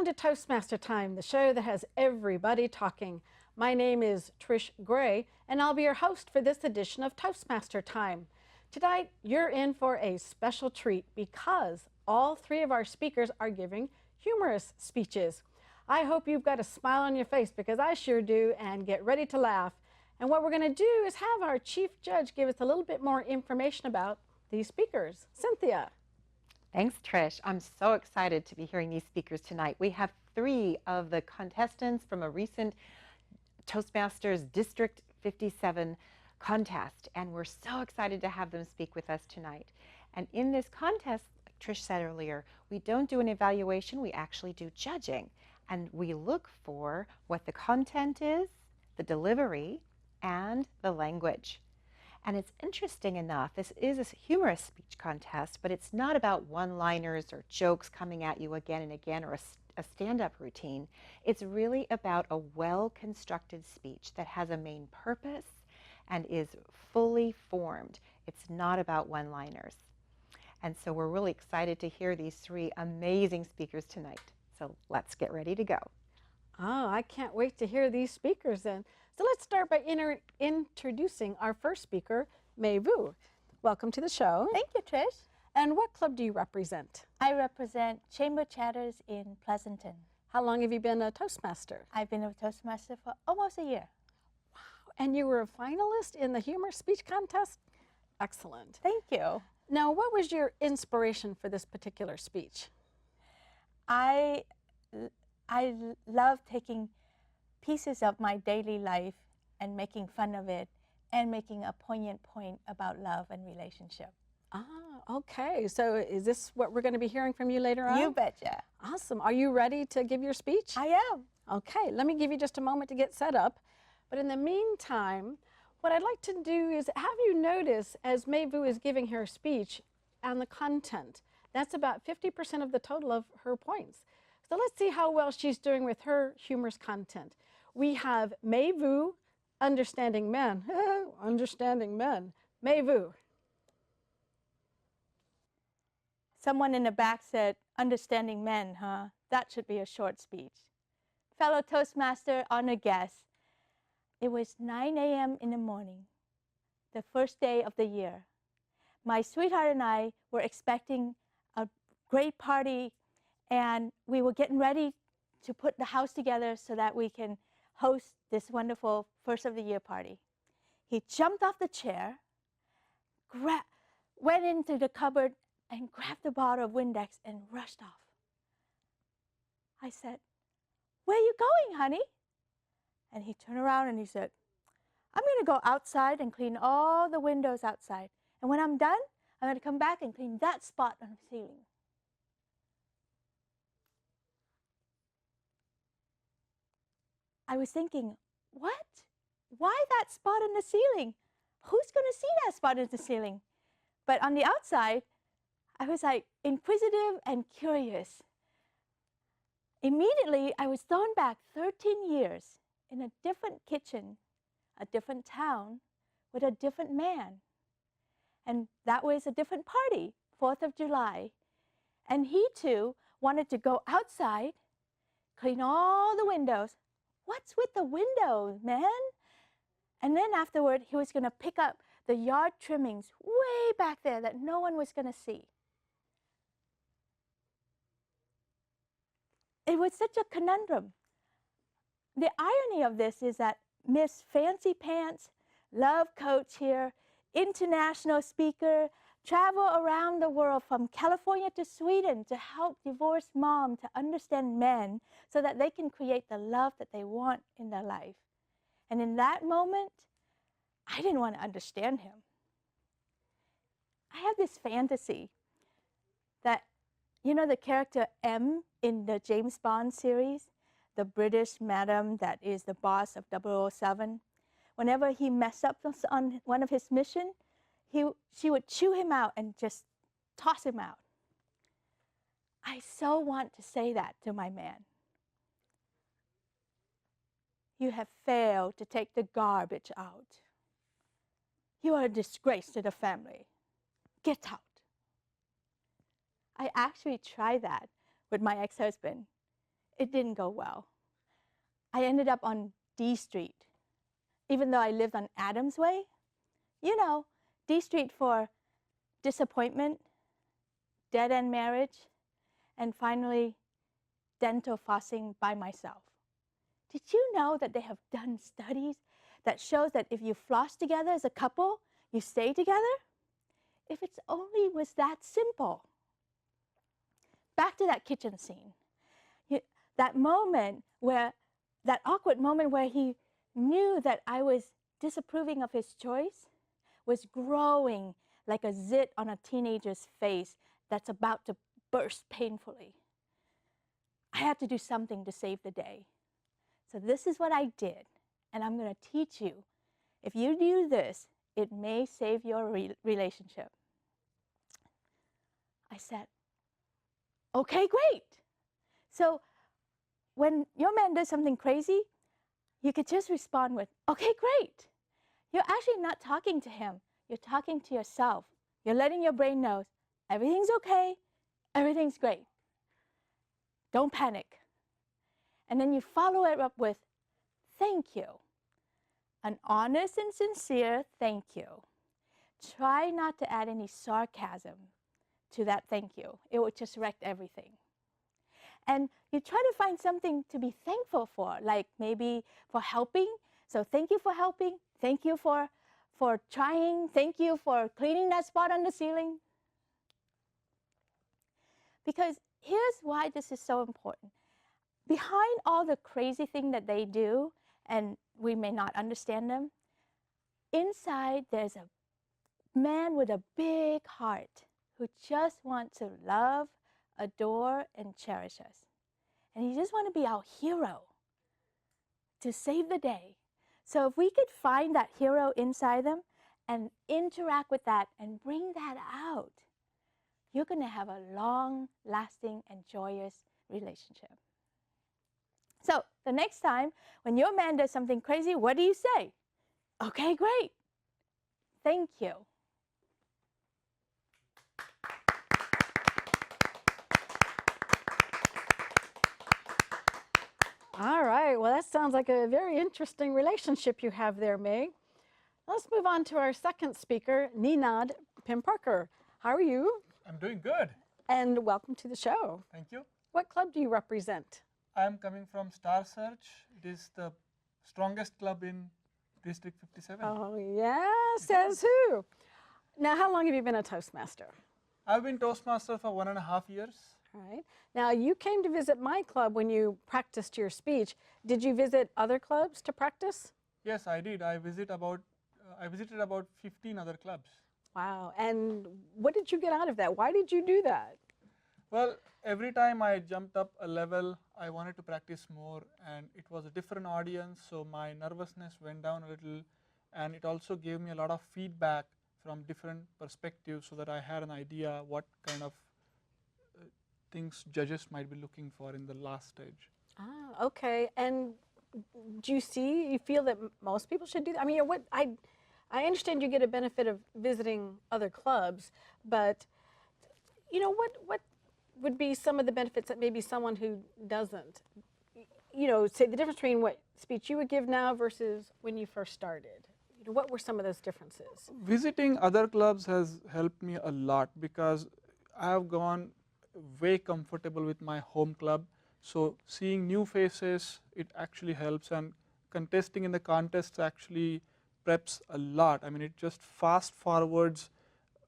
Welcome to Toastmaster Time, the show that has everybody talking. My name is Trich Gray, and I'll be your host for this edition of Toastmaster Time. Tonight, you're in for a special treat because all three of our speakers are giving humorous speeches. I hope you've got a smile on your face because I sure do, and get ready to laugh. And what we're going to do is have our chief judge give us a little bit more information about these speakers. Cynthia. Thanks, Trish. I'm so excited to be hearing these speakers tonight. We have three of the contestants from a recent Toastmasters District 57 contest, and we're so excited to have them speak with us tonight. And in this contest, like Trish said earlier, we don't do an evaluation, we actually do judging. And we look for what the content is, the delivery, and the language. And it's interesting enough, this is a humorous speech contest, but it's not about one-liners or jokes coming at you again and again or a stand-up routine. It's really about a well-constructed speech that has a main purpose and is fully formed. It's not about one-liners. And so we're really excited to hear these three amazing speakers tonight. So let's get ready to go. Oh, I can't wait to hear these speakers then. So let's start by introducing our first speaker, Mai Vu. Welcome to the show. Thank you, Trish. And what club do you represent? I represent Chamber Chatters in Pleasanton. How long have you been a Toastmaster? I've been a Toastmaster for almost a year. Wow, and you were a finalist in the humor speech contest? Excellent. Thank you. Now, what was your inspiration for this particular speech? I love taking pieces of my daily life and making fun of it and making a poignant point about love and relationship. Ah, okay. So is this what we're going to be hearing from you later on? You betcha. Awesome. Are you ready to give your speech? I am. Okay, let me give you just a moment to get set up. But in the meantime, what I'd like to do is have you notice as Mai Vu is giving her speech on the content. That's about 50% of the total of her points. So let's see how well she's doing with her humorous content. We have Mai Vu, understanding men. Understanding men. Mai Vu. Someone in the back said, understanding men, huh? That should be a short speech. Fellow Toastmaster, honored guests, it was 9 a.m. in the morning, the first day of the year. My sweetheart and I were expecting a great party, and we were getting ready to put the house together so that we can host this wonderful first of the year party. He jumped off the chair, went into the cupboard and grabbed a bottle of Windex and rushed off. I said, "Where are you going, honey?" And he turned around and he said, "I'm going to go outside and clean all the windows outside. And when I'm done, I'm going to come back and clean that spot on the ceiling." I was thinking, what? Why that spot in the ceiling? Who's going to see that spot in the ceiling? But on the outside, I was like inquisitive and curious. Immediately, I was thrown back 13 years in a different kitchen, a different town, with a different man. And that was a different party, 4th of July. And he too wanted to go outside, clean all the windows. What's with the windows, man? And then afterward, he was going to pick up the yard trimmings way back there that no one was going to see. It was such a conundrum. The irony of this is that Miss Fancy Pants, love coach here, international speaker, travel around the world from California to Sweden to help divorced moms to understand men so that they can create the love that they want in their life. And in that moment, I didn't want to understand him. I have this fantasy that, you know, the character M in the James Bond series, the British madam that is the boss of 007, whenever he messed up on one of his missions, she would chew him out and just toss him out. I so want to say that to my man. You have failed to take the garbage out. You are a disgrace to the family. Get out. I actually tried that with my ex-husband. it didn't go well. I ended up on D Street, even though I lived on Adams Way. You know, D Street for disappointment, dead-end marriage, and finally, dental flossing by myself. Did you know that they have done studies that shows that if you floss together as a couple, you stay together? If it's only was that simple. Back to that kitchen scene. That moment where, that awkward moment where he knew that I was disapproving of his choice was growing like a zit on a teenager's face that's about to burst painfully. I had to do something to save the day. So this is what I did, and I'm going to teach you. If you do this, it may save your relationship. I said, okay, great. So when your man does something crazy, you could just respond with, okay, great. You're actually not talking to him. You're talking to yourself. You're letting your brain know everything's okay, everything's great. Don't panic. And then you follow it up with, thank you. An honest and sincere thank you. Try not to add any sarcasm to that thank you. It will just wreck everything. And you try to find something to be thankful for, like maybe for helping. So thank you for helping. Thank you for trying. Thank you for cleaning that spot on the ceiling. Because here's why this is so important. Behind all the crazy thing that they do, and we may not understand them, inside there's a man with a big heart who just wants to love, adore, and cherish us. And he just wants to be our hero to save the day. So if we could find that hero inside them and interact with that and bring that out, you're going to have a long, lasting, and joyous relationship. So the next time when your man does something crazy, what do you say? Okay, great. Thank you. All right, well, that sounds like a very interesting relationship you have there, Mai. Let's move on to our second speaker, Ninad Pimparkar. How are you? I'm doing good. And welcome to the show. Thank you. What club do you represent? I'm coming from Star Search. It is the strongest club in District 57. Oh, yeah, says who? Now, how long have you been a Toastmaster? I've been Toastmaster for 1.5 years. All right. Now, you came to visit my club when you practiced your speech. Did you visit other clubs to practice? Yes, I did. I visited about 15 other clubs. Wow. And what did you get out of that? Why did you do that? Well, every time I jumped up a level, I wanted to practice more, and it was a different audience, so my nervousness went down a little, and it also gave me a lot of feedback from different perspectives so that I had an idea what kind of things judges might be looking for in the last stage. Ah, okay. And do you feel that most people should do that? I mean, I understand you get a benefit of visiting other clubs, but you know, what would be some of the benefits that maybe someone who doesn't, you know, say the difference between what speech you would give now versus when you first started? You know, what were some of those differences? Visiting other clubs has helped me a lot because I have gone way comfortable with my home club. So seeing new faces, it actually helps, and contesting in the contests actually preps a lot. I mean, it just fast forwards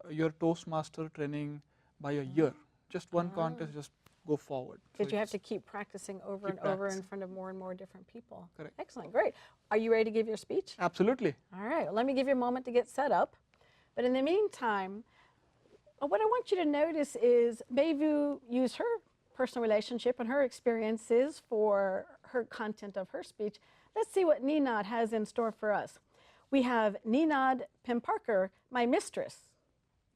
your Toastmaster training by a year. Just one contest, just go forward. Because you have to keep practicing over and over in front of more and more different people. Correct. Excellent, great. Are you ready to give your speech? Absolutely. All right, well, let me give you a moment to get set up. But in the meantime, what I want you to notice is Mai Vu used her personal relationship and her experiences for her content of her speech. Let's see what Ninad has in store for us. We have Ninad Pimparkar, my mistress.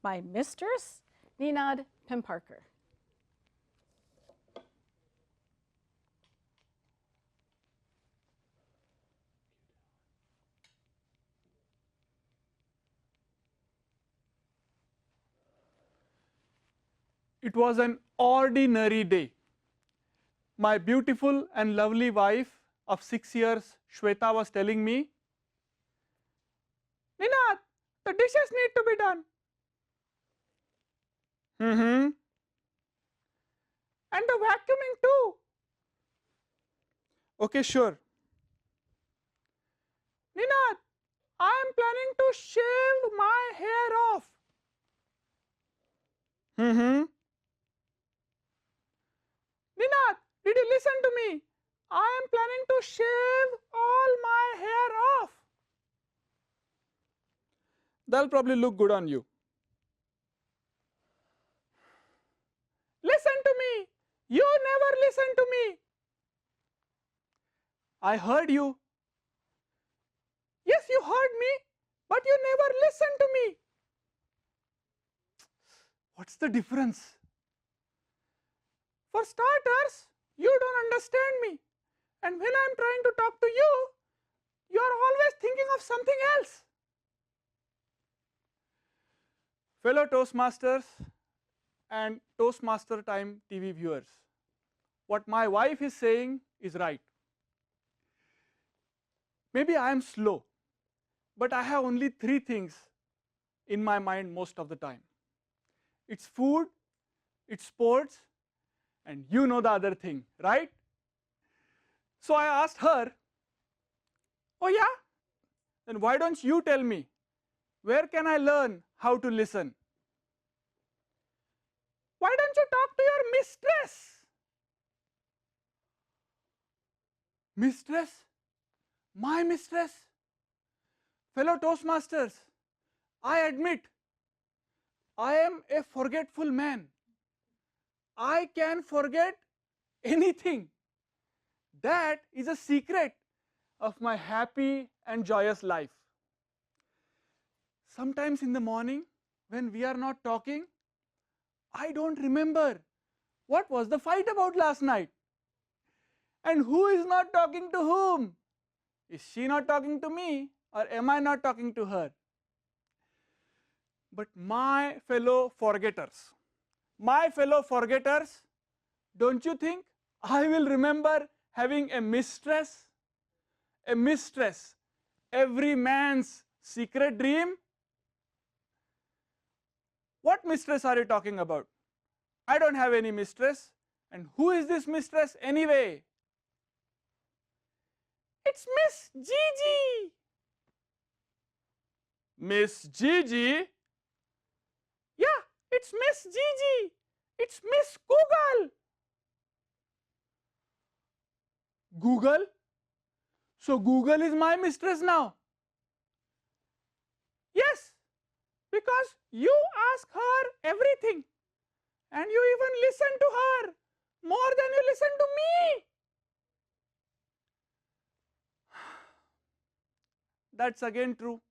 My mistress, Ninad Pimparkar. It was an ordinary day. my beautiful and lovely wife of 6 years, Shweta, was telling me, Ninad, the dishes need to be done. And the vacuuming too. Okay, sure. Ninad, I am planning to shave my hair off. Ninad, did you listen to me? I am planning to shave all my hair off. That'll probably look good on you. Listen to me. You never listen to me. I heard you. Yes, you heard me, but you never listened to me. What's the difference? For starters, you don't understand me. And when I'm trying to talk to you, you're always thinking of something else. Fellow Toastmasters and Toastmaster Time TV viewers, what my wife is saying is right. Maybe I am slow, but I have only 3 things in my mind most of the time. It's food, it's sports, and you know the other thing, right? So I asked her, oh yeah? Then why don't you tell me, where can I learn how to listen? Why don't you talk to your mistress? Mistress? My mistress? Fellow Toastmasters, I admit, I am a forgetful man. I can forget anything. That is a secret of my happy and joyous life. Sometimes in the morning, when we are not talking, I don't remember what was the fight about last night. And who is not talking to whom? Is she not talking to me, or am I not talking to her? But my fellow forgetters, don't you think I will remember having a mistress? A mistress, every man's secret dream? What mistress are you talking about? I don't have any mistress. And who is this mistress anyway? It's Miss Gigi. Miss Gigi? Yeah, it's Miss Gigi. It's Miss Google. Google? So Google is my mistress now? Yes, because you ask her everything and you even listen to her more than you listen to me. That's again true.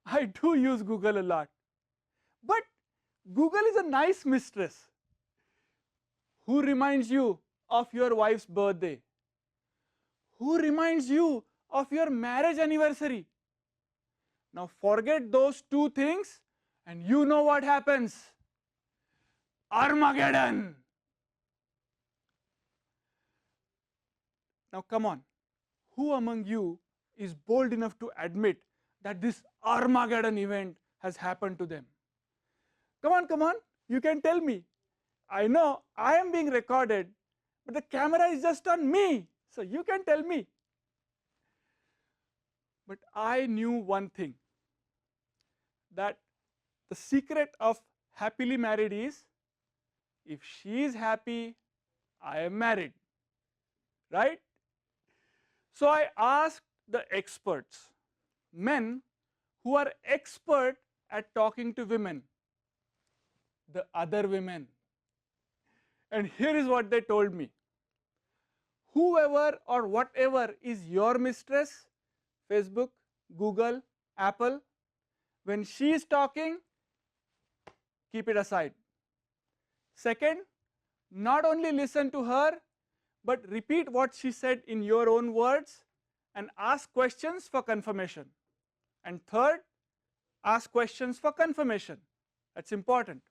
I do use Google a lot. But Google is a nice mistress who reminds you of your wife's birthday, who reminds you of your marriage anniversary. Now forget those 2 things and you know what happens. Armageddon. Now come on, who among you is bold enough to admit that this Armageddon event has happened to them? Come on, you can tell me. I know I am being recorded, but the camera is just on me, so you can tell me. But I knew one thing, that the secret of happily married is, if she is happy, I am married, right? So I asked the experts, men who are expert at talking to women, the other women. And here is what they told me. Whoever or whatever is your mistress, Facebook, Google, Apple, when she is talking, keep it aside. Second, not only listen to her, but repeat what she said in your own words and ask questions for confirmation. And third, ask questions for confirmation. That's important.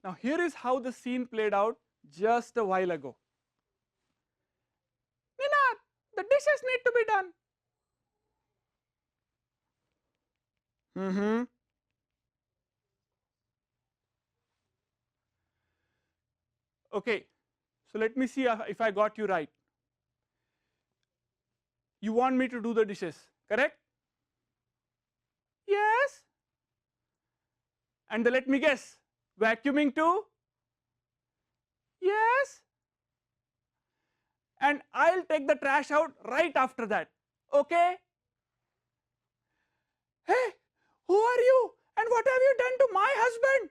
Now here is how the scene played out just a while ago. Nina, the dishes need to be done. Okay, so let me see if I got you right. You want me to do the dishes, correct? Yes. And let me guess, vacuuming too? Yes. And I'll take the trash out right after that, okay? Hey, who are you and what have you done to my husband?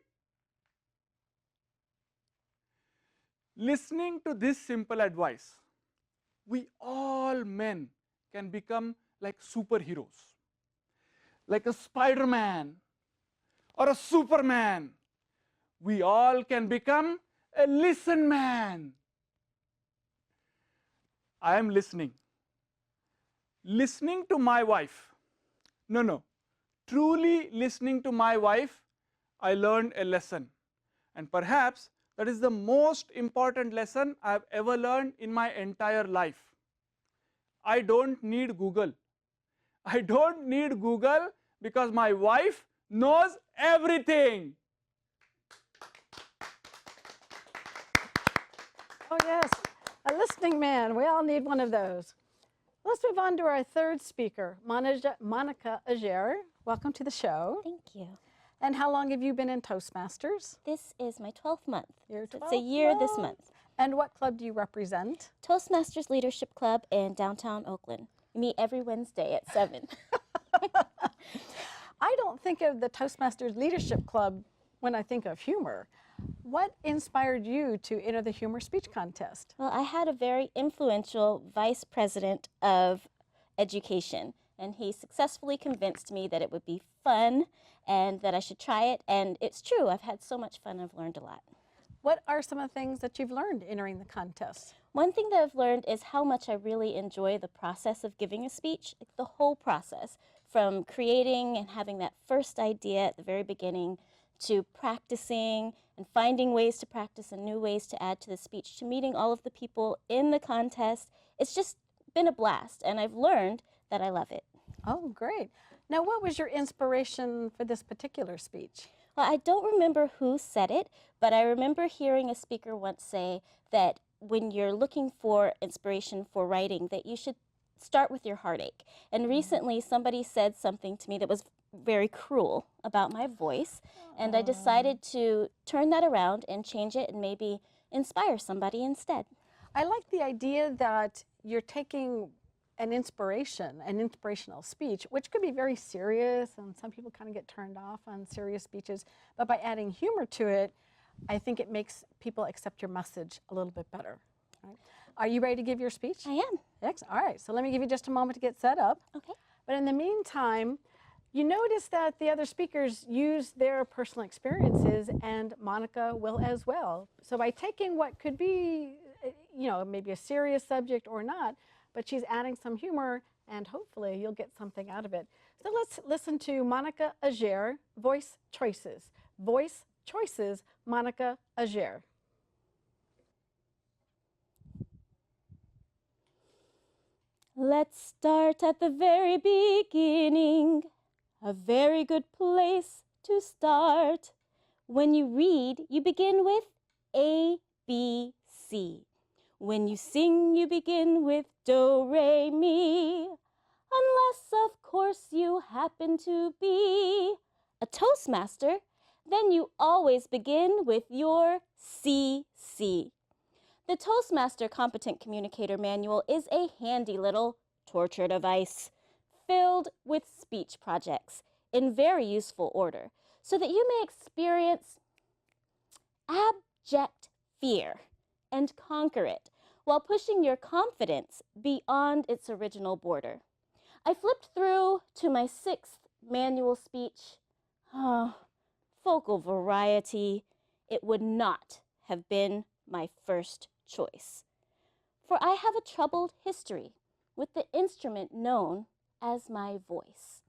Listening to this simple advice, we all men can become like superheroes, like a Spider-Man or a Superman. We all can become a listen man. I am listening. Listening to my wife. No. Truly listening to my wife, I learned a lesson. And perhaps that is the most important lesson I have ever learned in my entire life. I don't need Google. I don't need Google because my wife knows everything. Oh yes, a listening man. We all need one of those. Let's move on to our third speaker, Monica Ajer. Welcome to the show. Thank you. And how long have you been in Toastmasters? This is my 12th month. Your So it's a year this month. And what club do you represent? Toastmasters Leadership Club in downtown Oakland. We meet every Wednesday at 7. I don't think of the Toastmasters Leadership Club when I think of humor. What inspired you to enter the humor speech contest? Well, I had a very influential vice president of education, and he successfully convinced me that it would be fun and that I should try it. And it's true, I've had so much fun, I've learned a lot. What are some of the things that you've learned entering the contest? One thing that I've learned is how much I really enjoy the process of giving a speech, like the whole process, from creating and having that first idea at the very beginning to practicing and finding ways to practice and new ways to add to the speech, to meeting all of the people in the contest. It's just been a blast, and I've learned that I love it. Oh, great. Now, what was your inspiration for this particular speech? Well, I don't remember who said it, but I remember hearing a speaker once say that when you're looking for inspiration for writing, that you should start with your heartache. And recently somebody said something to me that was very cruel about my voice, and I decided to turn that around and change it and maybe inspire somebody instead. I like the idea that you're taking an inspirational speech, which could be very serious, and some people kind of get turned off on serious speeches, but by adding humor to it, I think it makes people accept your message a little bit better. Right? Are you ready to give your speech? I am. Excellent. All right, so let me give you just a moment to get set up. Okay. But in the meantime, you notice that the other speakers use their personal experiences, and Monica will as well. So by taking what could be, maybe a serious subject or not, but she's adding some humor, and hopefully you'll get something out of it. So let's listen to Monica Ajer, Voice Choices. Voice Choices, Monica Ajer. Let's start at the very beginning. A very good place to start. When you read, you begin with A, B, C. When you sing, you begin with Do, Re, Mi. Unless, of course, you happen to be a Toastmaster, then you always begin with your CC. The Toastmaster Competent Communicator Manual is a handy little torture device filled with speech projects in very useful order so that you may experience abject fear and conquer it while pushing your confidence beyond its original border. I flipped through to my 6th manual speech. Vocal variety. It would not have been my first choice. For I have a troubled history with the instrument known as my voice.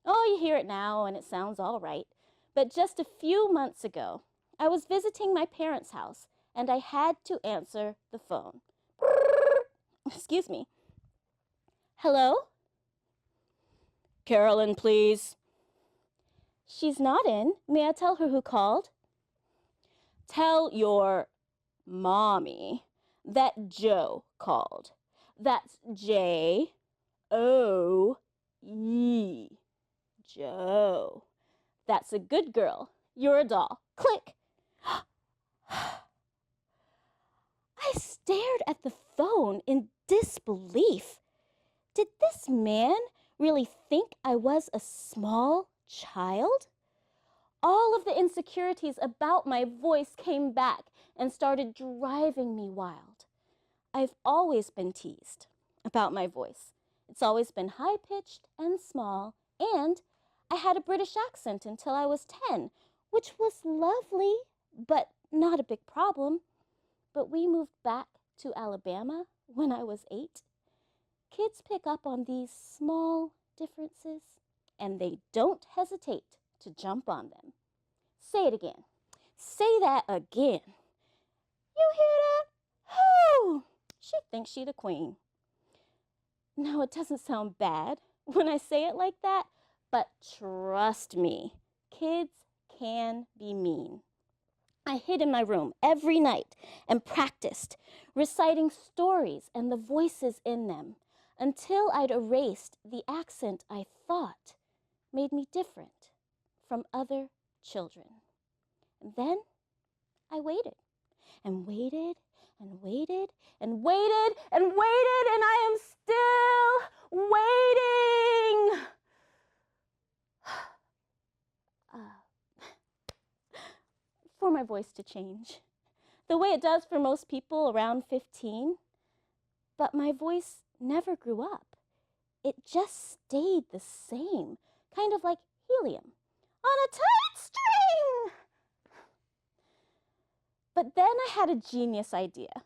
Oh, you hear it now and it sounds all right. But just a few months ago, I was visiting my parents' house and I had to answer the phone. Excuse me. Hello? Carolyn, please. She's not in. May I tell her who called? Tell your mommy that Joe called. That's J-O-E. Joe. That's a good girl. You're a doll. Click. I stared at the phone in disbelief. Did this man really think I was a small child? All of the insecurities about my voice came back and started driving me wild. I've always been teased about my voice. It's always been high-pitched and small, and I had a British accent until I was 10, which was lovely, but not a big problem. But we moved back to Alabama when I was 8. Kids pick up on these small differences, and they don't hesitate to jump on them. Say it again. Say that again. You hear that? Oh, she thinks she the queen. No, it doesn't sound bad when I say it like that, but trust me, kids can be mean. I hid in my room every night and practiced, reciting stories and the voices in them, until I'd erased the accent I thought made me different from other children. And then I waited and waited and waited and waited and waited, and I am still waiting. For my voice to change, the way it does for most people around 15. But my voice never grew up. It just stayed the same, kind of like helium on a tight string. But then I had a genius idea.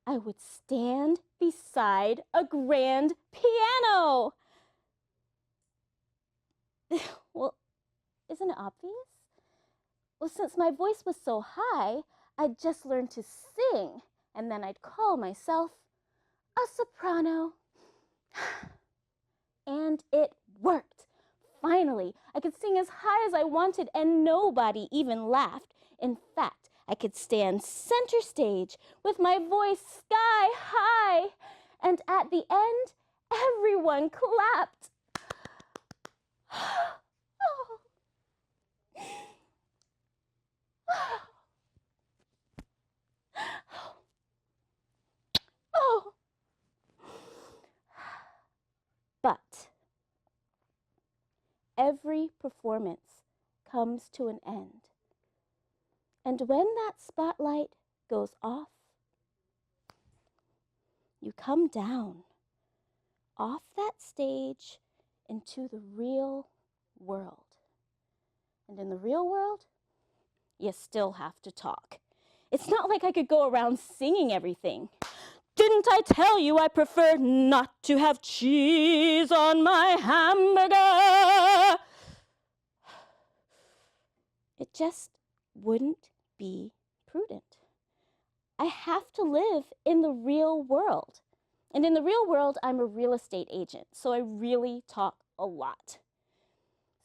I would stand beside a grand piano. Well, isn't it obvious? Well, since my voice was so high, I'd just learned to sing, and then I'd call myself a soprano. And it worked. Finally, I could sing as high as I wanted, and nobody even laughed. In fact, I could stand center stage with my voice sky high, and at the end, everyone clapped. Oh. But every performance comes to an end. And when that spotlight goes off, you come down off that stage into the real world. And in the real world, you still have to talk. It's not like I could go around singing everything. Didn't I tell you I prefer not to have cheese on my hamburger? It just wouldn't be prudent. I have to live in the real world. And in the real world, I'm a real estate agent, so I really talk a lot.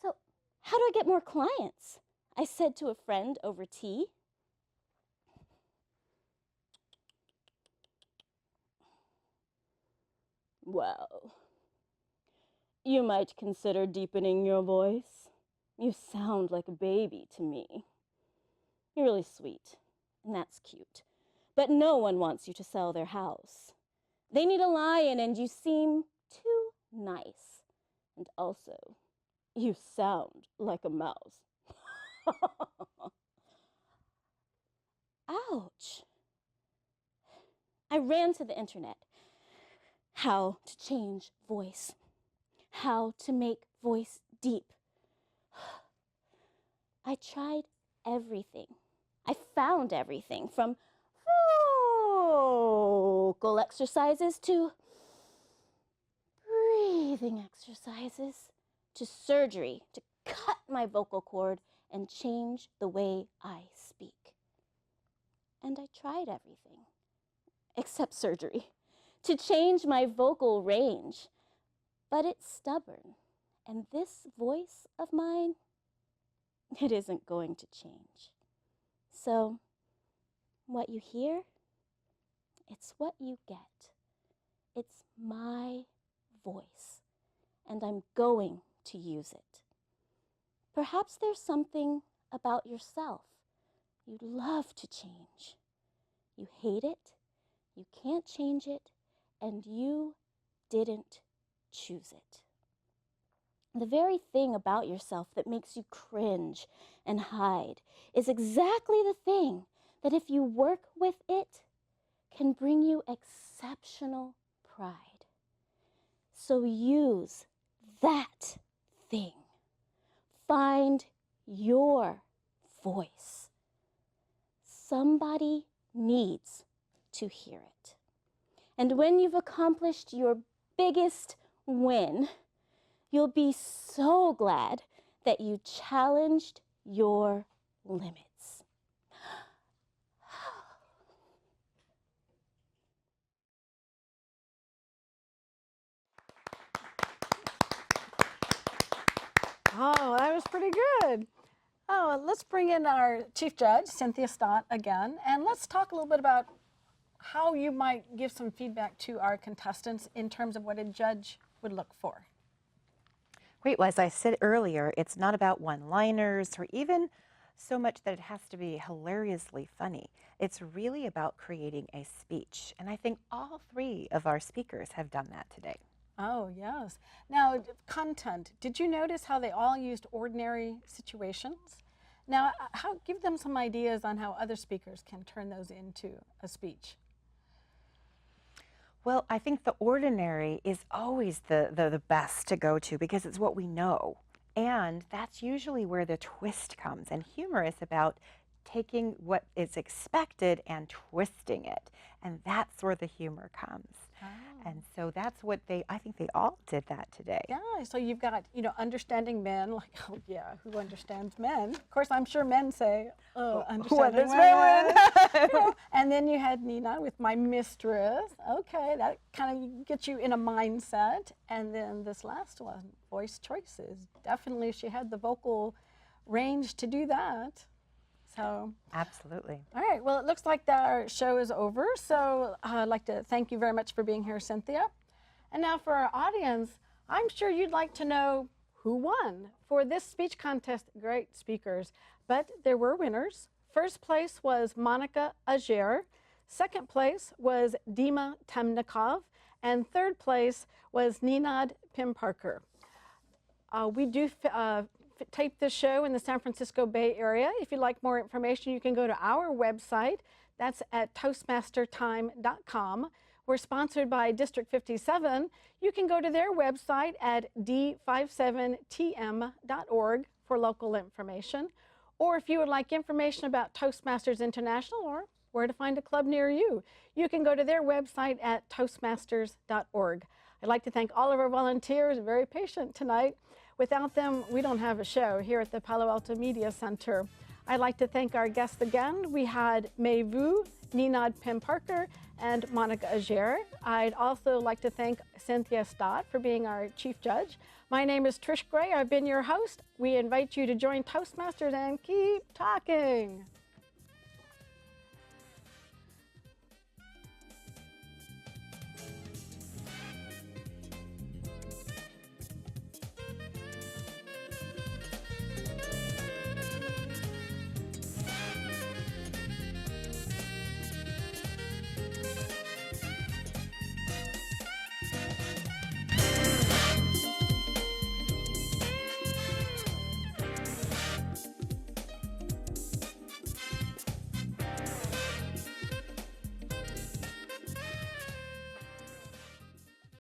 So how do I get more clients? I said to a friend over tea. Well, you might consider deepening your voice. You sound like a baby to me. You're really sweet, and that's cute. But no one wants you to sell their house. They need a lion, and you seem too nice. And also, you sound like a mouse. Ouch. I ran to the internet. How to change voice. How to make voice deep. I tried everything. I found everything from vocal exercises to breathing exercises to surgery to cut my vocal cord and change the way I speak. and I tried everything, except surgery, to change my vocal range. But it's stubborn, and this voice of mine, it isn't going to change. So, what you hear, it's what you get. It's my voice, and I'm going to use it. Perhaps there's something about yourself you'd love to change. You hate it, you can't change it, and you didn't choose it. The very thing about yourself that makes you cringe and hide is exactly the thing that, if you work with it, can bring you exceptional pride. So use that thing. Find your voice. Somebody needs to hear it. And when you've accomplished your biggest win, you'll be so glad that you challenged your limits. Oh, that was pretty good. Oh, let's bring in our Chief Judge, Cynthia Stott, again, and let's talk a little bit about how you might give some feedback to our contestants in terms of what a judge would look for. Great. Well, as I said earlier, it's not about one-liners or even so much that it has to be hilariously funny. It's really about creating a speech. And I think all three of our speakers have done that today. Oh, yes. Now, content. Did you notice how they all used ordinary situations? Now, give them some ideas on how other speakers can turn those into a speech. Well, I think the ordinary is always the best to go to because it's what we know. And that's usually where the twist comes. And humor is about taking what is expected and twisting it. And that's where the humor comes. Oh. And so that's what I think they all did that today. Yeah, so you've got, understanding men, like, oh yeah, who understands men? Of course, I'm sure men say, oh, understanding women. And then you had Nina with my mistress. Okay, that kind of gets you in a mindset. And then this last one, voice choices. Definitely she had the vocal range to do that. So, absolutely. All right, well, it looks like our show is over. So I'd like to thank you very much for being here, Cynthia. And now for our audience, I'm sure you'd like to know who won for this speech contest. Great speakers, but there were winners. First place was Monica Ajer. Second place was Dima Temnikov. And third place was Ninad Pimparkar. We do tape this show in the San Francisco Bay Area. If you'd like more information, you can go to our website. That's at toastmastertime.com. We're sponsored by District 57. You can go to their website at d57tm.org for local information. Or if you would like information about Toastmasters International or where to find a club near you, you can go to their website at toastmasters.org. I'd like to thank all of our volunteers, very patient tonight. Without them, we don't have a show here at the Palo Alto Media Center. I'd like to thank our guests again. We had Mai Vu, Ninad Pimparkar, and Monica Ajer. I'd also like to thank Cynthia Stott for being our chief judge. My name is Trich Gray. I've been your host. We invite you to join Toastmasters and keep talking.